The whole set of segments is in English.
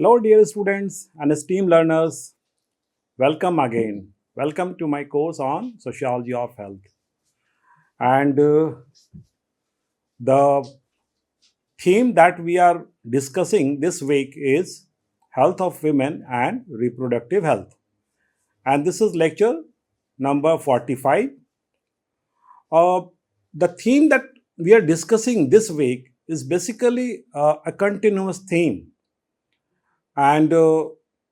Hello, dear students and esteemed learners. Welcome again. Welcome to my course on Sociology of Health. And the theme that we are discussing this week is health of women and reproductive health. And this is lecture number 45. Uh, the theme that we are discussing this week is basically a continuous theme. And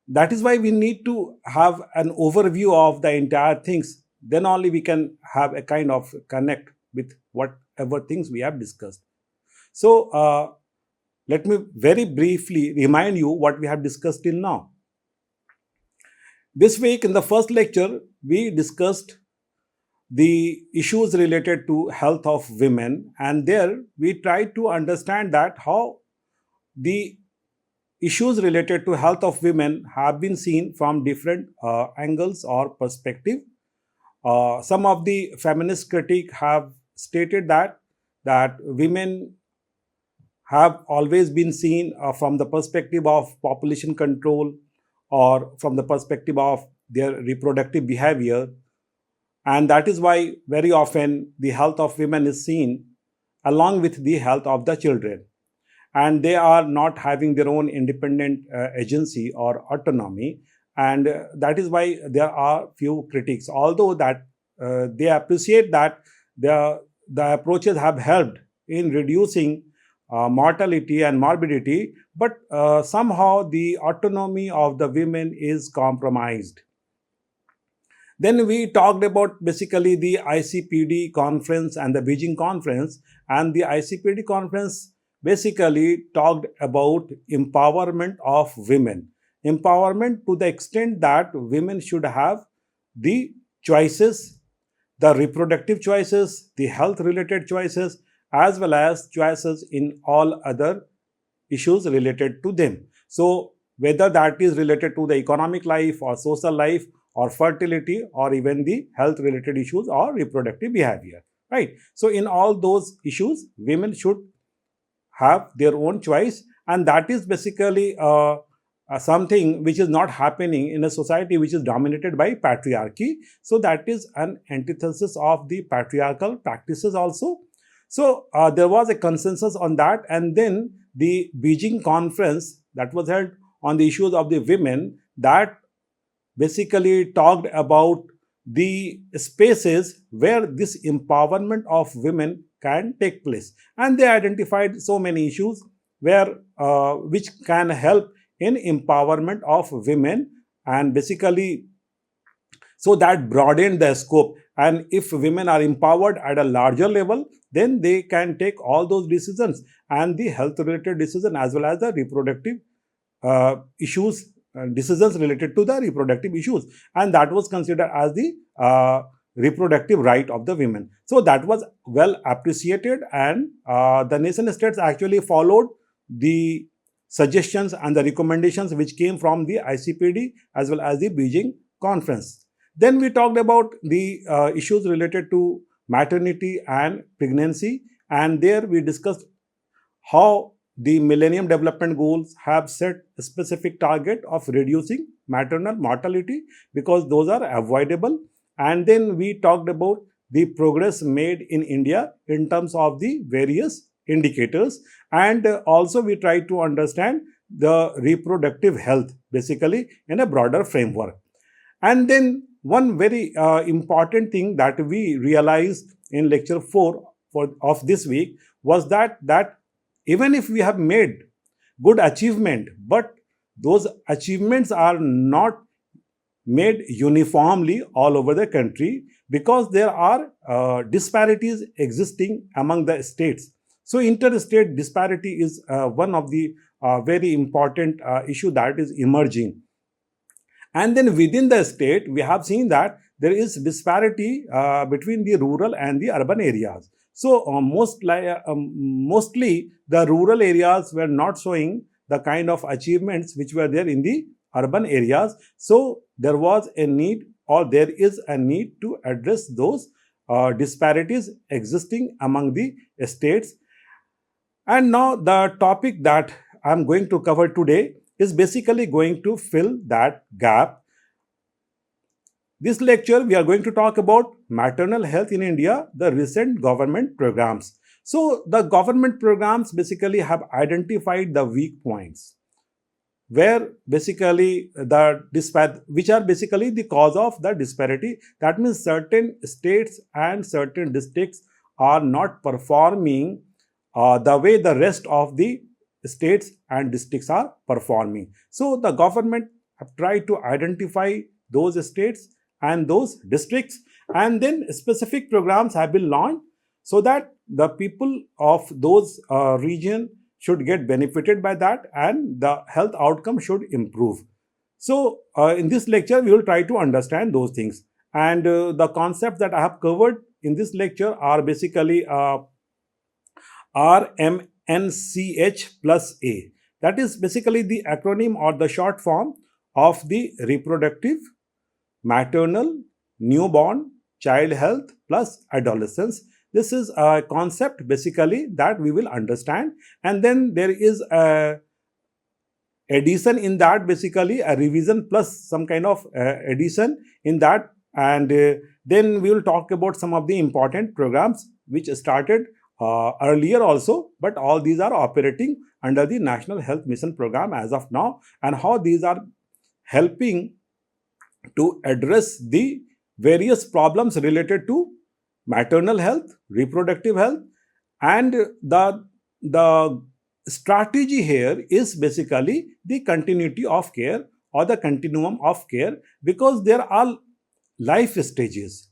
that is why we need to have an overview of the entire things. Then only we can have a kind of connect with whatever things we have discussed. So let me very briefly remind you what we have discussed till now. This week in the first lecture, we discussed the issues related to health of women, and there we tried to understand that how the issues related to health of women have been seen from different angles or perspective. Some of the feminist critics have stated that women have always been seen from the perspective of population control or from the perspective of their reproductive behavior, and that is why very often the health of women is seen along with the health of the children, and they are not having their own independent agency or autonomy, and that is why there are few critics, although that they appreciate that the approaches have helped in reducing mortality and morbidity, but somehow the autonomy of the women is compromised. Then we talked about basically the ICPD conference and the Beijing conference, and the ICPD conference basically talked about empowerment of women. Empowerment to the extent that women should have the choices, the reproductive choices, the health related choices, as well as choices in all other issues related to them. So whether that is related to the economic life or social life or fertility or even the health related issues or reproductive behavior, right? So in all those issues, women should have their own choice, and that is basically something which is not happening in a society which is dominated by patriarchy. So that is an antithesis of the patriarchal practices also. So there was a consensus on that, and then the Beijing conference that was held on the issues of the women, that basically talked about the spaces where this empowerment of women can take place, and they identified so many issues where which can help in empowerment of women, and basically so that broadened the scope, and if women are empowered at a larger level, then they can take all those decisions, and the health related decision as well as the reproductive issues, decisions related to the reproductive issues, and that was considered as the reproductive right of the women. So that was well appreciated, and the nation states actually followed the suggestions and the recommendations which came from the ICPD as well as the Beijing conference. Then we talked about the issues related to maternity and pregnancy, and there we discussed how the Millennium Development Goals have set a specific target of reducing maternal mortality because those are avoidable. And then we talked about the progress made in India in terms of the various indicators, and also we tried to understand the reproductive health basically in a broader framework. And then one very important thing that we realized in lecture 4 of this week was that even if we have made good achievement, but those achievements are not made uniformly all over the country because there are disparities existing among the states. So interstate disparity is one of the very important issue that is emerging. And then within the state, we have seen that there is disparity between the rural and the urban areas. So mostly the rural areas were not showing the kind of achievements which were there in the urban areas. So there was a need, or there is a need to address those disparities existing among the states. And now the topic that I'm going to cover today is basically going to fill that gap. This lecture, we are going to talk about maternal health in India, the recent government programs. So, the government programs basically have identified the weak points where basically which are basically the cause of the disparity. That means certain states and certain districts are not performing the way the rest of the states and districts are performing. So the government have tried to identify those states and those districts, and then specific programs have been launched so that the people of those region should get benefited by that and the health outcome should improve. So in this lecture we will try to understand those things, and the concepts that I have covered in this lecture are basically RMNCH plus A. That is basically the acronym or the short form of the reproductive, maternal, newborn, child health plus adolescence. This is a concept basically that we will understand, and then there is a addition in that, basically a revision plus some kind of addition in that, and then we will talk about some of the important programs which started earlier also, but all these are operating under the National Health Mission program as of now, and how these are helping to address the various problems related to maternal health, reproductive health, and the strategy here is basically the continuity of care or the continuum of care, because there are life stages.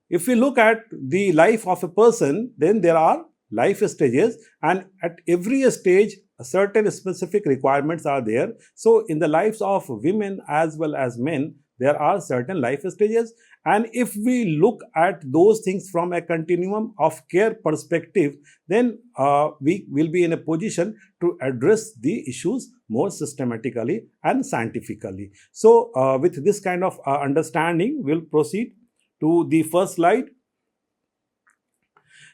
If we look at the life of a person, then there are life stages, and at every stage certain specific requirements are there. So in the lives of women as well as men, there are certain life stages, and if we look at those things from a continuum of care perspective, then we will be in a position to address the issues more systematically and scientifically. So with this kind of understanding, we'll proceed to the first slide.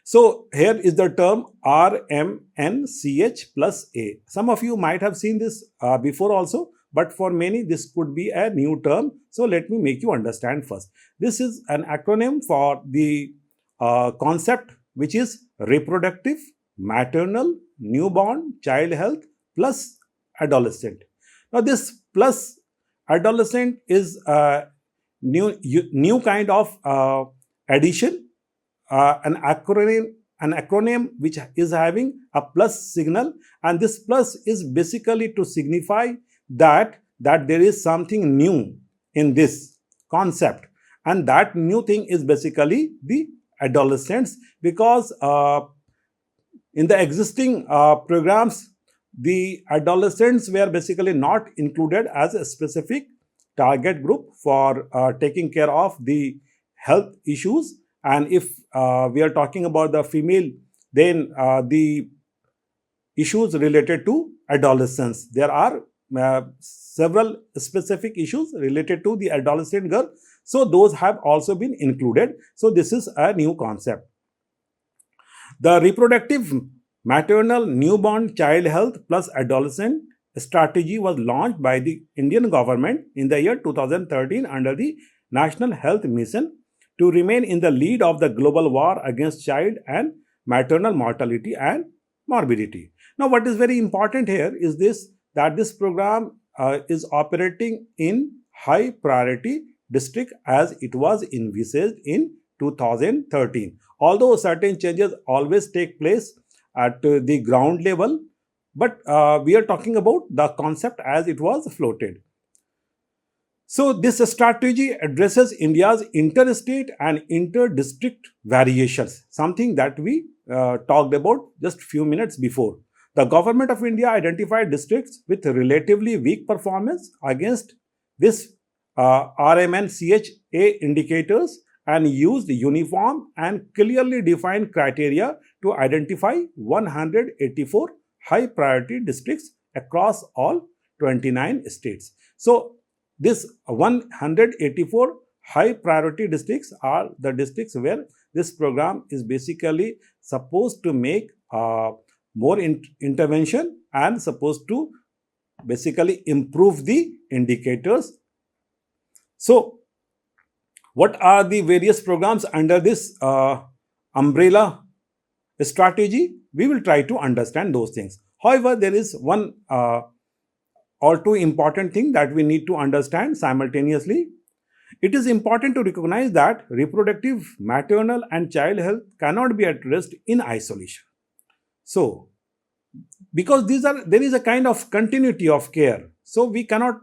So here is the term RMNCH plus A. Some of you might have seen this before also, but for many this could be a new term. So let me make you understand first. This is an acronym for the concept which is reproductive, maternal, newborn, child health plus adolescent. Now this plus adolescent is a new kind of addition, an acronym which is having a plus signal, and this plus is basically to signify that there is something new in this concept, and that new thing is basically the adolescents, because in the existing programs the adolescents were basically not included as a specific target group for taking care of the health issues. And if we are talking about the female, then the issues related to adolescence, there are several specific issues related to the adolescent girl. So those have also been included. So this is a new concept. The reproductive, maternal, newborn, child health plus adolescent strategy was launched by the Indian government in the year 2013 under the National Health Mission to remain in the lead of the global war against child and maternal mortality and morbidity. Now, what is very important here is this, that this program is operating in high priority district as it was envisaged in 2013. Although certain changes always take place at the ground level, but we are talking about the concept as it was floated. So this strategy addresses India's interstate and inter-district variations, something that we talked about just few minutes before. The government of India identified districts with relatively weak performance against this RMNCHA indicators and used uniform and clearly defined criteria to identify 184 high priority districts across all 29 states. So this 184 high priority districts are the districts where this program is basically supposed to make more intervention and supposed to basically improve the indicators. So, what are the various programs under this umbrella strategy? We will try to understand those things. However, there is one or two important thing that we need to understand simultaneously. It is important to recognize that reproductive, maternal, and child health cannot be addressed in isolation. So, because there is a kind of continuity of care, so we cannot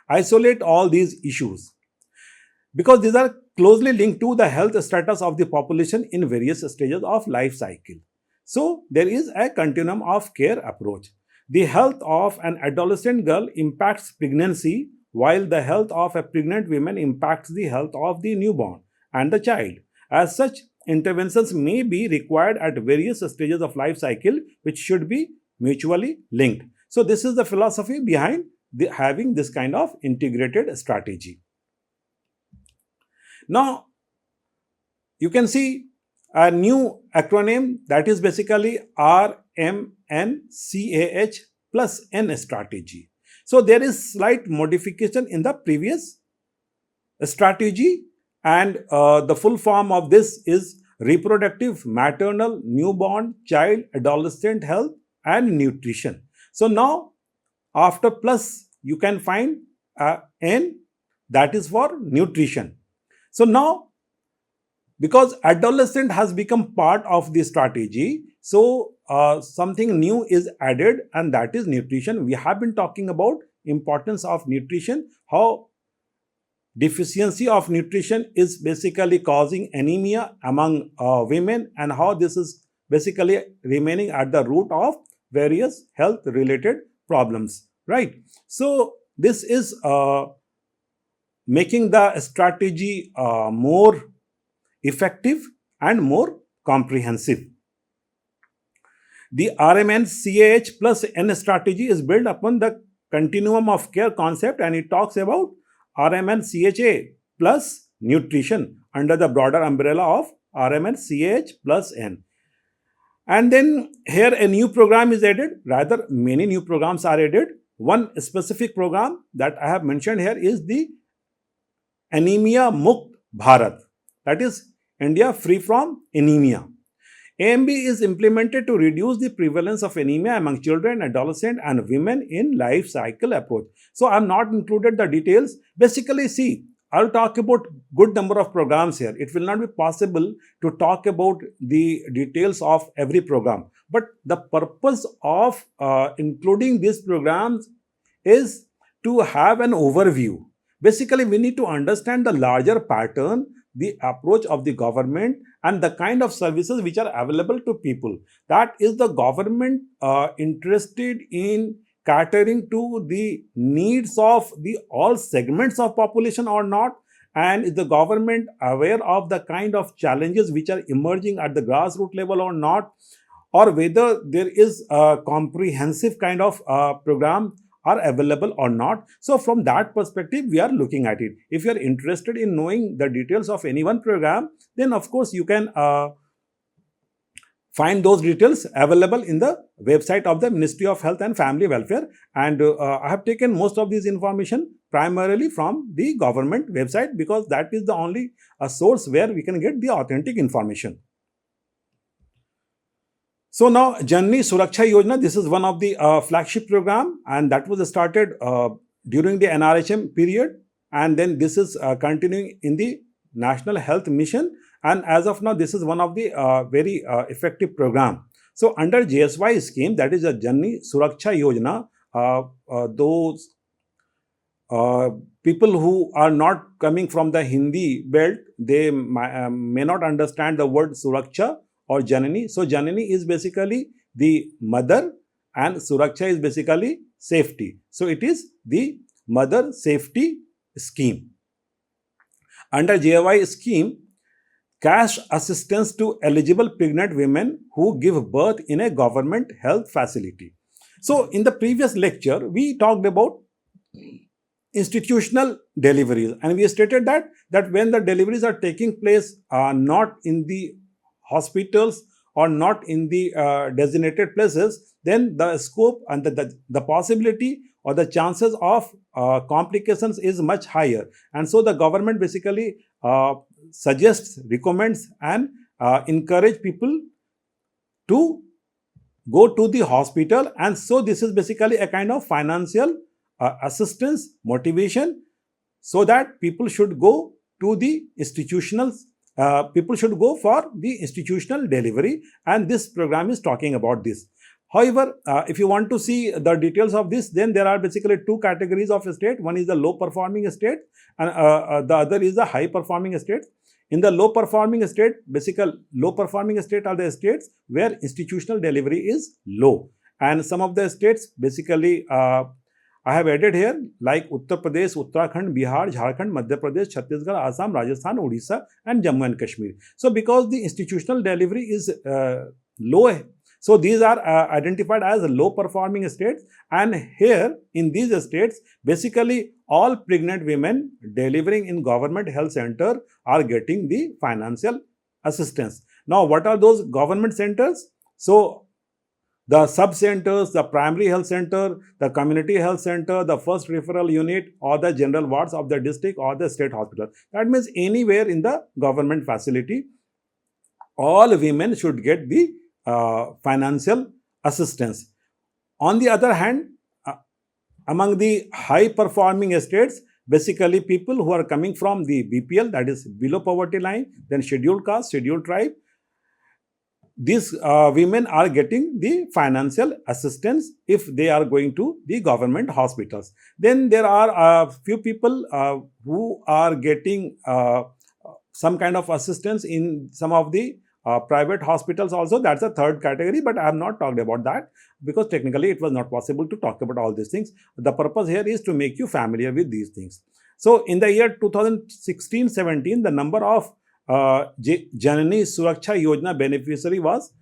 isolate all these issues, because these are closely linked to the health status of the population in various stages of life cycle. So there is a continuum of care approach. The health of an adolescent girl impacts pregnancy, while the health of a pregnant woman impacts the health of the newborn and the child. As such, interventions may be required at various stages of life cycle, which should be mutually linked. So this is the philosophy behind having this kind of integrated strategy. Now, you can see a new acronym, that is basically RMNCAH plus N strategy. So there is slight modification in the previous strategy, and the full form of this is reproductive, maternal, newborn, child, adolescent health and nutrition. So now after plus you can find N, that is for nutrition. So now, because adolescent has become part of the strategy, so something new is added, and that is nutrition. We have been talking about importance of nutrition, how deficiency of nutrition is basically causing anemia among women, and how this is basically remaining at the root of various health related problems, right? So this is making the strategy more effective and more comprehensive. The RMNCAH plus N strategy is built upon the continuum of care concept, and it talks about RMNCHA plus nutrition under the broader umbrella of RMNCAH plus N. And then here a new program is added, rather many new programs are added. One specific program that I have mentioned here is the Anemia Mukt Bharat, that is India free from anemia. AMB is implemented to reduce the prevalence of anemia among children, adolescents and women in life cycle approach. So I have not included the details. Basically, see, I'll talk about good number of programs here. It will not be possible to talk about the details of every program. But the purpose of including these programs is to have an overview. Basically, we need to understand the larger pattern, the approach of the government and the kind of services which are available to people. That is the government interested in catering to the needs of the all segments of population or not, and is the government aware of the kind of challenges which are emerging at the grassroots level or not, or whether there is a comprehensive kind of program are available or not. So from that perspective, we are looking at it. If you are interested in knowing the details of any one program, then of course you can find those details available in the website of the Ministry of Health and Family Welfare. And I have taken most of this information primarily from the government website, because that is the only source where we can get the authentic information. So now Janani Suraksha Yojana, this is one of the flagship program, and that was started during the NRHM period, and then this is continuing in the National Health Mission, and as of now this is one of the very effective program. So under JSY scheme, that is a Janani Suraksha Yojana, those people who are not coming from the Hindi belt, they may not understand the word Suraksha or Janani. So Janani is basically the mother and Suraksha is basically safety. So it is the mother safety scheme. Under JY scheme, cash assistance to eligible pregnant women who give birth in a government health facility. So in the previous lecture, we talked about institutional deliveries, and we stated that when the deliveries are taking place not in the hospitals or not in the designated places, then the scope and the possibility or the chances of complications is much higher. And so the government basically suggests, recommends, and encourage people to go to the hospital. And so this is basically a kind of financial assistance motivation, so that people should go to the institutional people should go for the institutional delivery, and this program is talking about this. However, if you want to see the details of this, then there are basically two categories of state. One is the low performing state, and the other is the high performing state. In the low performing state, basically low performing state are the states where institutional delivery is low. And some of the states basically I have added here, like Uttar Pradesh, Uttarakhand, Bihar, Jharkhand, Madhya Pradesh, Chhattisgarh, Assam, Rajasthan, Odisha, and Jammu and Kashmir. So because the institutional delivery is low, so these are identified as low performing states. And here in these states, basically all pregnant women delivering in government health center are getting the financial assistance. Now, what are those government centers? So the sub-centers, the primary health center, the community health center, the first referral unit, or the general wards of the district or the state hospital. That means anywhere in the government facility, all women should get the financial assistance. On the other hand, among the high performing states, basically people who are coming from the BPL, that is below poverty line, then scheduled caste, scheduled tribe, these women are getting the financial assistance if they are going to the government hospitals. Then there are a few people who are getting some kind of assistance in some of the private hospitals also. That's a third category, but I have not talked about that because technically it was not possible to talk about all these things. The purpose here is to make you familiar with these things. So in the year 2016-17, the number of Janani Suraksha Yojana beneficiary was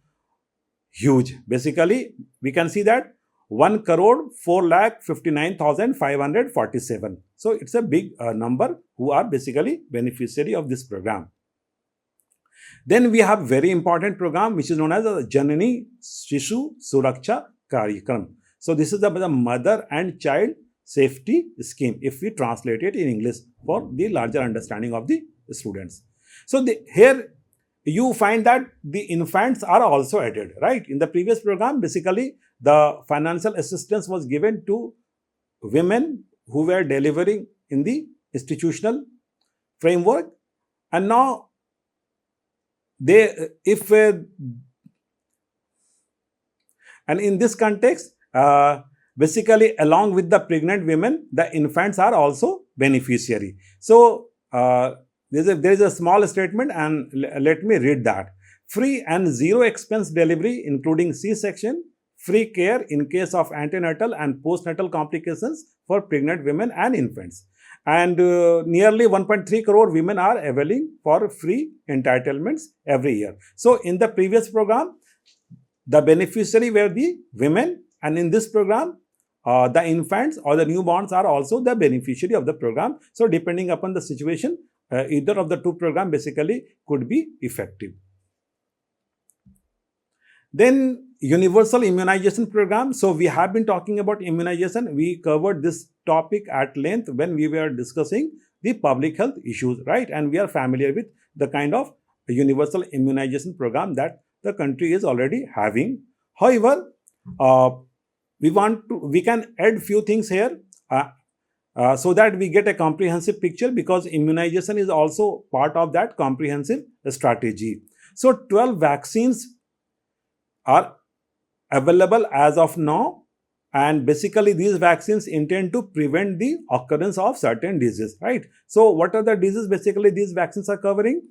huge. Basically, we can see that 1 crore 4,59,547. So it's a big number who are basically beneficiary of this program. Then we have very important program which is known as the Janani Shishu Suraksha Karyakram. So this is the mother and child safety scheme, if we translate it in English for the larger understanding of the students. So here you find that the infants are also added, right? In the previous program, basically the financial assistance was given to women who were delivering in the institutional framework, and now and in this context, basically along with the pregnant women, the infants are also beneficiary. So there is a small statement, and let me read that. Free and zero expense delivery including C-section, free care in case of antenatal and postnatal complications for pregnant women and infants. And nearly 1.3 crore women are availing for free entitlements every year. So in the previous program, the beneficiary were the women, and in this program, the infants or the newborns are also the beneficiary of the program. So depending upon the situation, either of the two programs basically could be effective. Then universal immunization program. So we have been talking about immunization. We covered this topic at length when we were discussing the public health issues, right? And we are familiar with the kind of universal immunization program that the country is already having. However, we can add few things here so that we get a comprehensive picture, because immunization is also part of that comprehensive strategy. So 12 vaccines are available as of now, and basically these vaccines intend to prevent the occurrence of certain diseases, right? So what are the diseases basically these vaccines are covering?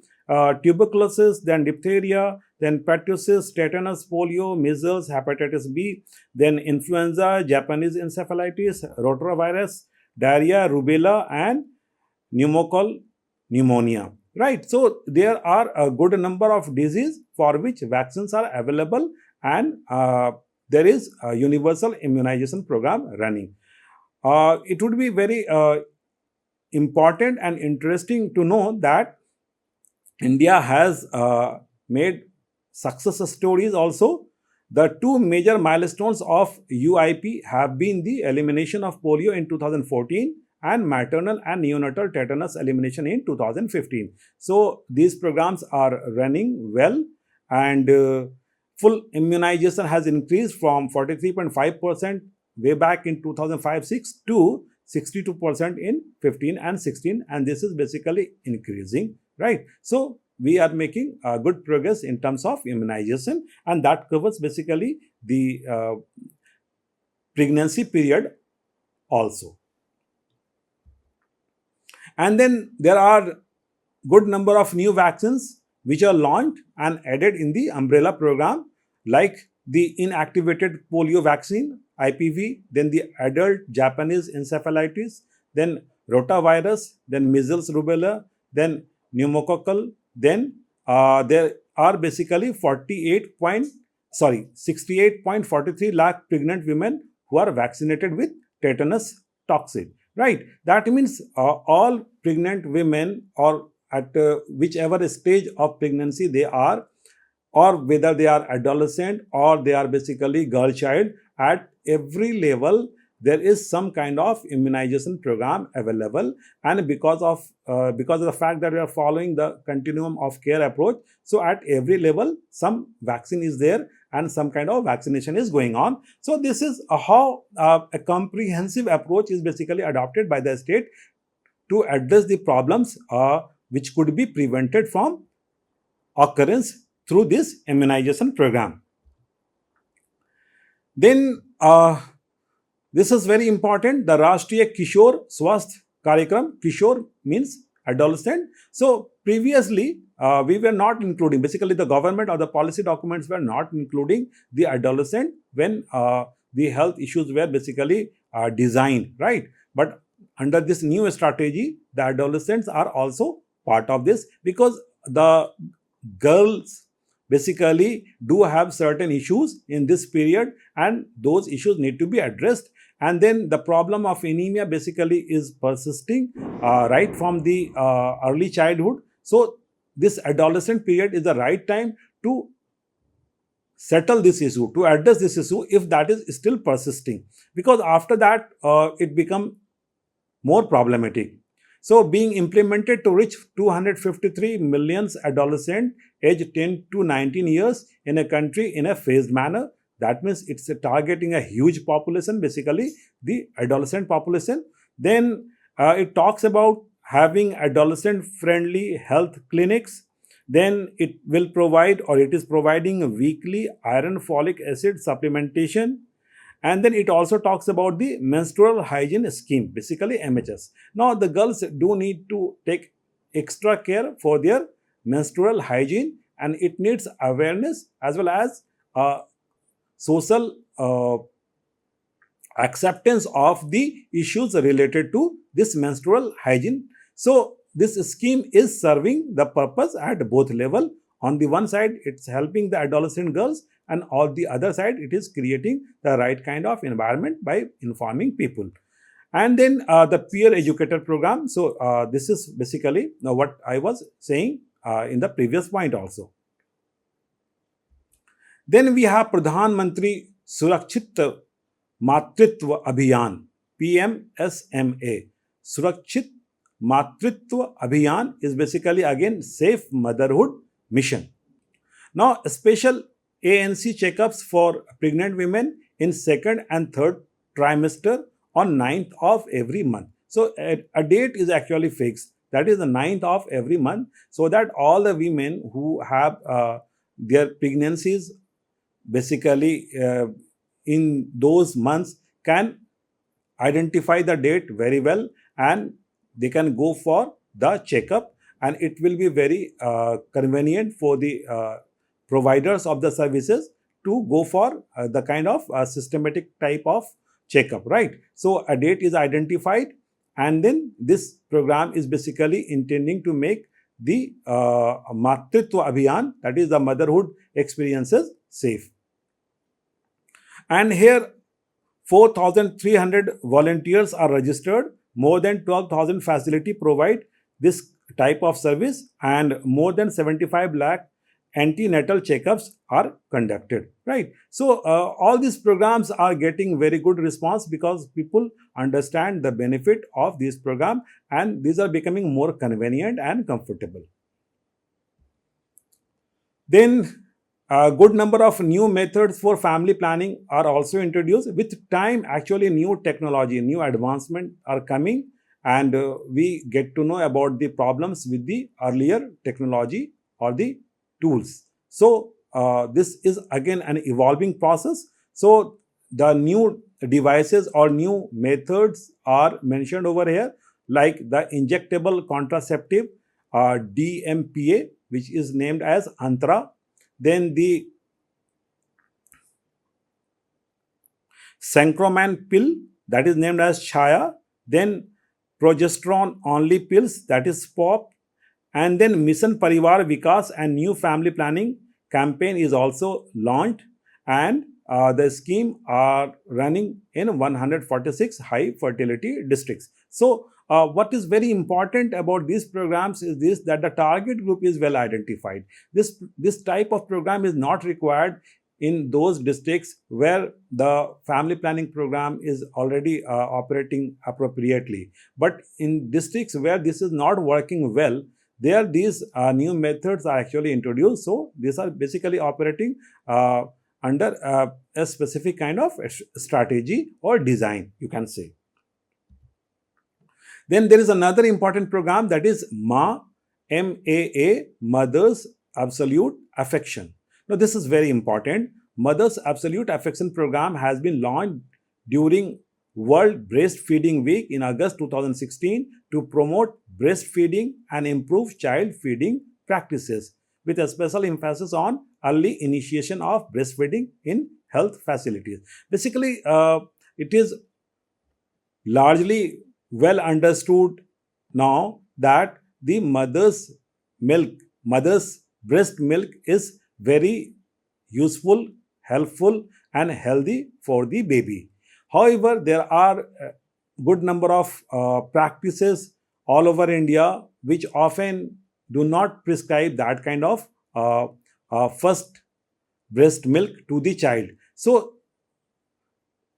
Tuberculosis, then diphtheria, then pertussis, tetanus, polio, measles, hepatitis B, then influenza, Japanese encephalitis, rotavirus, diarrhea, rubella, and pneumococcal pneumonia, right? So there are a good number of diseases for which vaccines are available, and there is a universal immunization program running. It would be very important and interesting to know that India has made success stories also. The two major milestones of UIP have been the elimination of polio in 2014 and maternal and neonatal tetanus elimination in 2015. So these programs are running well, and full immunization has increased from 43.5% way back in 2005-6 to 62% in 15 and 16, and this is basically increasing, right? So we are making good progress in terms of immunization, and that covers basically the pregnancy period also. And then there are good number of new vaccines which are launched and added in the umbrella program, like the inactivated polio vaccine IPV, then the adult Japanese encephalitis, then rotavirus, then measles rubella, then pneumococcal, then there are basically 68.43 lakh pregnant women who are vaccinated with tetanus toxin, right? That means all pregnant women, or at whichever stage of pregnancy they are, or whether they are adolescent or they are basically girl child, at every level there is some kind of immunization program available. And because of the fact that we are following the continuum of care approach, so at every level some vaccine is there and some kind of vaccination is going on. So this is how a comprehensive approach is basically adopted by the state to address the problems which could be prevented from occurrence through this immunization program. Then this is very important, the Rashtriya Kishore Swasth Karyakram. Kishore means adolescent. So previously we were not including, basically the government or the policy documents were not including the adolescent when the health issues were basically designed, right? But under this new strategy, the adolescents are also part of this, because the girls basically do have certain issues in this period, and those issues need to be addressed. And then the problem of anemia basically is persisting right from the early childhood. So this adolescent period is the right time to settle this issue, to address this issue if that is still persisting, because after that it becomes more problematic. So being implemented to reach 253 million adolescents aged 10 to 19 years in a country in a phased manner. That means it's targeting a huge population, basically the adolescent population. Then it talks about having adolescent-friendly health clinics. Then it will provide, or it is providing, weekly iron folic acid supplementation. And then it also talks about the menstrual hygiene scheme, basically MHS. Now the girls do need to take extra care for their menstrual hygiene, and it needs awareness as well as social acceptance of the issues related to this menstrual hygiene. So this scheme is serving the purpose at both level. On the one side, it's helping the adolescent girls, and on the other side, it is creating the right kind of environment by informing people. And then the peer educator program. So this is basically what I was saying in the previous point also. Then we have Pradhan Mantri Surakshit Matritva Abhiyan, PMSMA. Surakshit Matritva Abhiyan is basically again safe motherhood mission. Now special ANC checkups for pregnant women in second and third trimester on 9th of every month. So a date is actually fixed, that is the 9th of every month, so that all the women who have their pregnancies basically in those months can identify the date very well, and they can go for the checkup, and it will be very convenient for the providers of the services to go for the kind of systematic type of checkup, right? So a date is identified, and then this program is basically intending to make the Matritva Abhiyan, that is the motherhood experiences, safe. And here 4,300 volunteers are registered, more than 12,000 facility provide this type of service, and more than 75 lakh antenatal checkups are conducted, right? So all these programs are getting very good response because people understand the benefit of this program, and these are becoming more convenient and comfortable. Then a good number of new methods for family planning are also introduced. With time, actually, new technology, new advancement are coming, and we get to know about the problems with the earlier technology or the tools. So this is again an evolving process. So the new devices or new methods are mentioned over here, like the injectable contraceptive, DMPA, which is named as Antra, then the Sancroman pill, that is named as Chaya, then progesterone only pills, that is POP, and then Mission Parivar Vikas and new family planning campaign is also launched, and the scheme are running in 146 high fertility districts. So what is very important about these programs is this, that the target group is well identified. This type of program is not required in those districts where the family planning program is already operating appropriately. But in districts where this is not working well, there these new methods are actually introduced. So these are basically operating under a specific kind of strategy or design, you can say. Then there is another important program, that is MAA, Mother's Absolute Affection. Now this is very important. Mother's Absolute Affection program has been launched during World Breastfeeding Week in August 2016 to promote breastfeeding and improve child feeding practices, with a special emphasis on early initiation of breastfeeding in health facilities. Basically, it is largely well understood now that the mother's breast milk is very useful, helpful, and healthy for the baby. However, there are a good number of practices all over India which often do not prescribe that kind of first breast milk to the child. So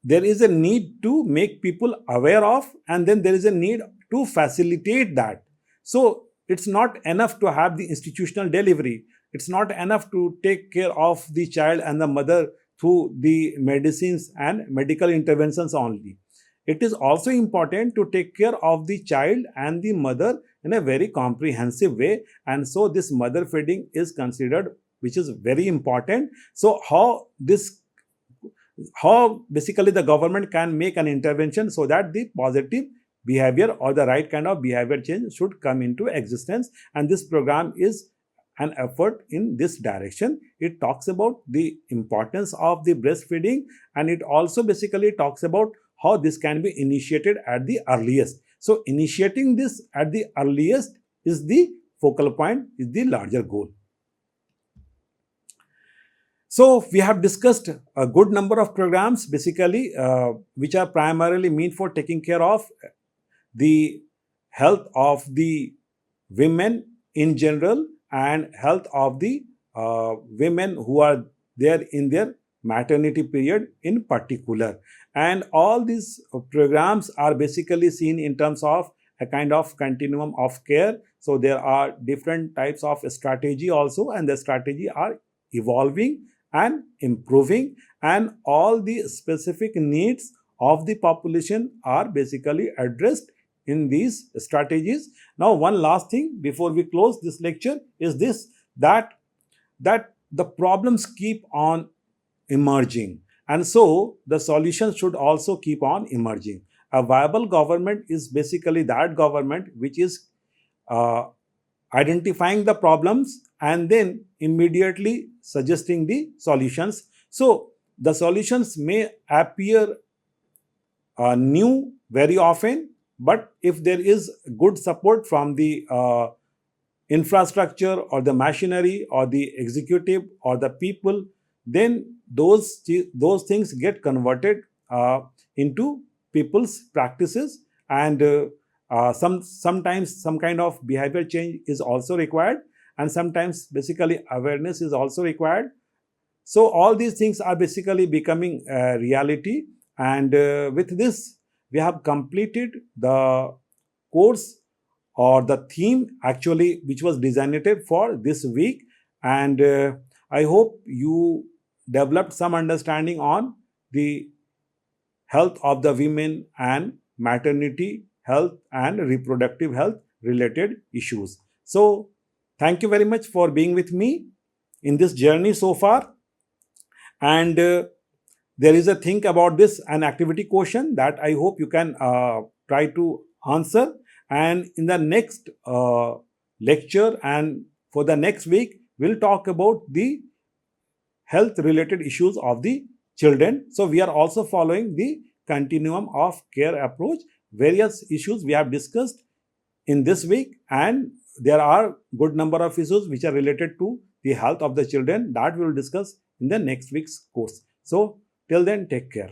there is a need to make people aware of, and then there is a need to facilitate that. So it's not enough to have the institutional delivery. It's not enough to take care of the child and the mother through the medicines and medical interventions only. It is also important to take care of the child and the mother in a very comprehensive way, and so this mother feeding is considered, which is very important. So how basically the government can make an intervention so that the positive behavior or the right kind of behavior change should come into existence, and this program is an effort in this direction. It talks about the importance of the breastfeeding, and it also basically talks about how this can be initiated at the earliest. So initiating this at the earliest is the focal point, is the larger goal. So we have discussed a good number of programs basically which are primarily meant for taking care of the health of the women in general and health of the women who are there in their maternity period in particular. And all these programs are basically seen in terms of a kind of continuum of care. So there are different types of strategy also, and the strategy are evolving and improving, and all the specific needs of the population are basically addressed in these strategies. Now, one last thing before we close this lecture is this, that the problems keep on emerging, and so the solutions should also keep on emerging. A viable government is basically that government which is identifying the problems and then immediately suggesting the solutions. So the solutions may appear new very often, but if there is good support from the infrastructure or the machinery or the executive or the people, then those things get converted into people's practices, and sometimes some kind of behavior change is also required. and sometimes basically awareness is also required. So all these things are basically becoming a reality, and with this we have completed the course or the theme actually which was designated for this week. And I hope you developed some understanding on the health of the women and maternity health and reproductive health related issues. So thank you very much for being with me in this journey so far. And there is a think about this an activity question that I hope you can try to answer. And in the next lecture and for the next week, we'll talk about the health related issues of the children. So we are also following the continuum of care approach. Various issues we have discussed in this week, and there are good number of issues which are related to the health of the children that we will discuss in the next week's course. So till then, take care.